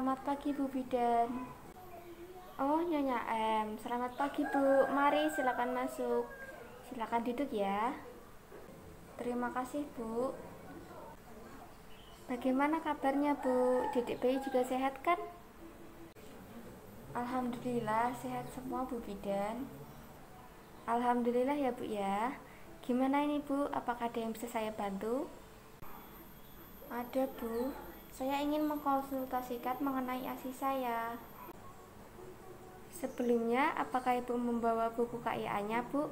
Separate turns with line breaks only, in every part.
Selamat pagi Bu Bidan. Oh, Nyonya M. Selamat pagi Bu. Mari silakan masuk. Silakan duduk ya. Terima kasih Bu. Bagaimana kabarnya Bu? Dedek bayi juga sehat kan? Alhamdulillah sehat semua Bu Bidan. Alhamdulillah ya Bu ya. Gimana ini Bu? Apakah ada yang bisa saya bantu? Ada Bu. Saya ingin mengkonsultasikan mengenai ASI saya. Sebelumnya, apakah Ibu membawa buku KIA-nya, Bu?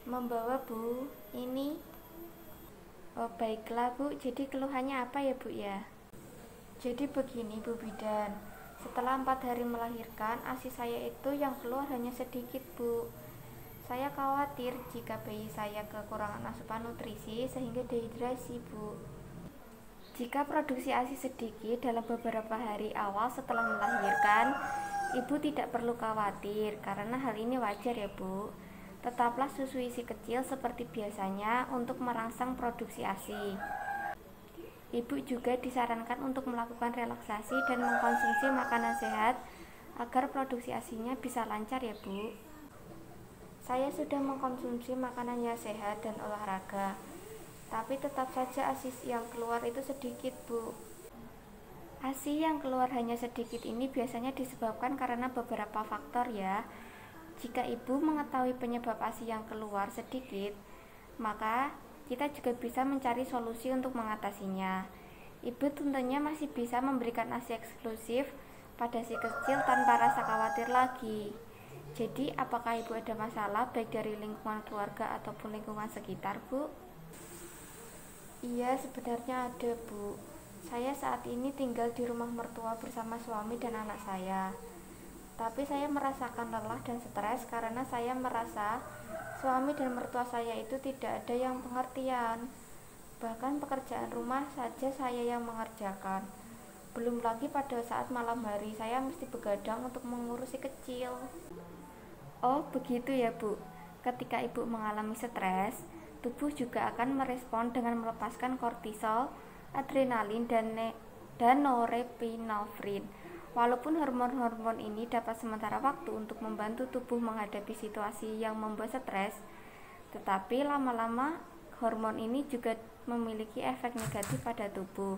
Membawa, Bu. Ini. Oh, baiklah, Bu. Jadi keluhannya apa ya, Bu ya? Jadi begini, Bu Bidan. Setelah 4 hari melahirkan, ASI saya itu yang keluar hanya sedikit, Bu. Saya khawatir jika bayi saya kekurangan asupan nutrisi sehingga dehidrasi, Bu. Jika produksi ASI sedikit dalam beberapa hari awal setelah melahirkan, Ibu tidak perlu khawatir karena hal ini wajar ya Bu. Tetaplah susui si kecil seperti biasanya untuk merangsang produksi ASI. Ibu juga disarankan untuk melakukan relaksasi dan mengkonsumsi makanan sehat agar produksi ASI-nya bisa lancar ya Bu. Saya sudah mengkonsumsi makanan yang sehat dan olahraga, tapi tetap saja ASI yang keluar itu sedikit Bu. ASI yang keluar hanya sedikit ini biasanya disebabkan karena beberapa faktor ya. Jika ibu mengetahui penyebab ASI yang keluar sedikit, maka kita juga bisa mencari solusi untuk mengatasinya. Ibu tentunya masih bisa memberikan ASI eksklusif pada si kecil tanpa rasa khawatir lagi. Jadi apakah ibu ada masalah baik dari lingkungan keluarga ataupun lingkungan sekitar, Bu? Iya, sebenarnya ada, Bu. Saya saat ini tinggal di rumah mertua bersama suami dan anak saya. Tapi saya merasakan lelah dan stres karena saya merasa suami dan mertua saya itu tidak ada yang pengertian. Bahkan pekerjaan rumah saja saya yang mengerjakan. Belum lagi pada saat malam hari saya mesti begadang untuk mengurus si kecil. Oh, begitu ya, Bu. Ketika ibu mengalami stres, tubuh juga akan merespon dengan melepaskan kortisol, adrenalin, dan norepinefrin. Walaupun hormon-hormon ini dapat sementara waktu untuk membantu tubuh menghadapi situasi yang membuat stres, tetapi lama-lama hormon ini juga memiliki efek negatif pada tubuh,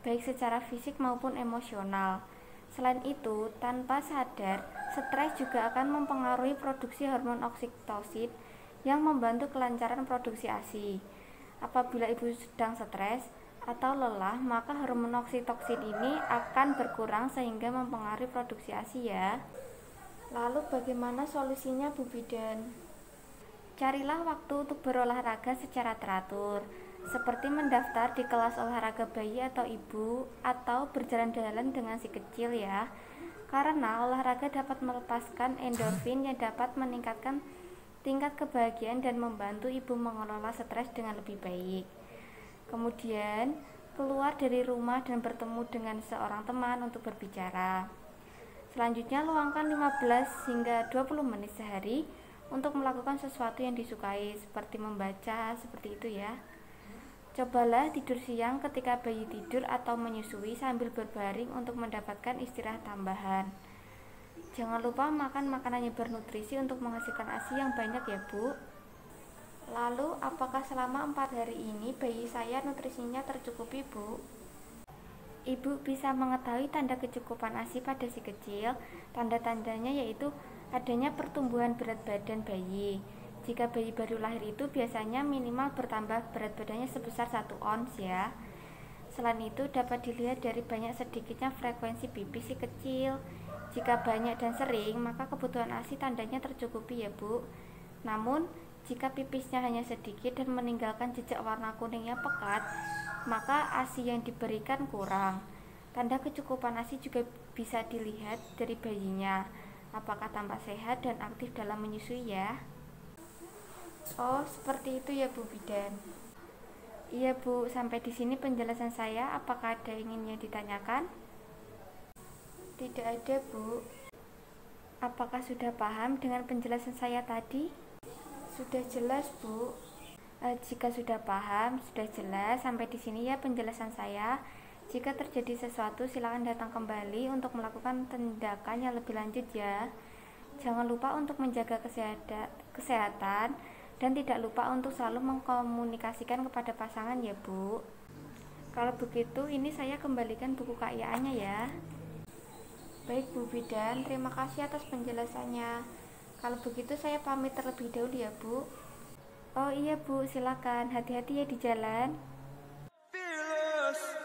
baik secara fisik maupun emosional. Selain itu, tanpa sadar, stres juga akan mempengaruhi produksi hormon oksitosin yang membantu kelancaran produksi ASI. Apabila ibu sedang stres atau lelah, maka hormon oksitosin ini akan berkurang sehingga mempengaruhi produksi ASI ya. Lalu bagaimana solusinya Bu Bidan? Carilah waktu untuk berolahraga secara teratur, seperti mendaftar di kelas olahraga bayi atau ibu, atau berjalan-jalan dengan si kecil ya. Karena olahraga dapat melepaskan endorfin yang dapat meningkatkan tingkat kebahagiaan dan membantu ibu mengelola stres dengan lebih baik. Kemudian, keluar dari rumah dan bertemu dengan seorang teman untuk berbicara. Selanjutnya, luangkan 15 hingga 20 menit sehari untuk melakukan sesuatu yang disukai, seperti membaca, seperti itu ya. Cobalah tidur siang ketika bayi tidur atau menyusui sambil berbaring untuk mendapatkan istirahat tambahan. Jangan lupa makan makanan yang bernutrisi untuk menghasilkan ASI yang banyak ya Bu. Lalu apakah selama 4 hari ini bayi saya nutrisinya tercukupi Bu? Ibu bisa mengetahui tanda kecukupan ASI pada si kecil. Tanda-tandanya yaitu adanya pertumbuhan berat badan bayi. Jika bayi baru lahir itu biasanya minimal bertambah berat badannya sebesar 1 ons ya. Selain itu dapat dilihat dari banyak sedikitnya frekuensi pipis si kecil. Jika banyak dan sering, maka kebutuhan ASI tandanya tercukupi ya Bu. Namun, jika pipisnya hanya sedikit dan meninggalkan jejak warna kuning yang pekat, maka ASI yang diberikan kurang. Tanda kecukupan ASI juga bisa dilihat dari bayinya, apakah tampak sehat dan aktif dalam menyusui ya. Oh, seperti itu ya Bu Bidan. Iya Bu, sampai di sini penjelasan saya. Apakah ada inginnya ditanyakan? Tidak ada Bu. Apakah sudah paham dengan penjelasan saya tadi? Sudah jelas Bu. Jika sudah paham, sudah jelas, sampai di sini ya penjelasan saya. Jika terjadi sesuatu, silakan datang kembali untuk melakukan tindakan yang lebih lanjut ya. Jangan lupa untuk menjaga kesehatan dan tidak lupa untuk selalu mengkomunikasikan kepada pasangan ya Bu. Kalau begitu, ini saya kembalikan buku KIA-nya ya. Baik Bu Bidan, terima kasih atas penjelasannya. Kalau begitu saya pamit terlebih dahulu ya Bu. Oh iya Bu, silakan. Hati-hati ya di jalan. Fearless.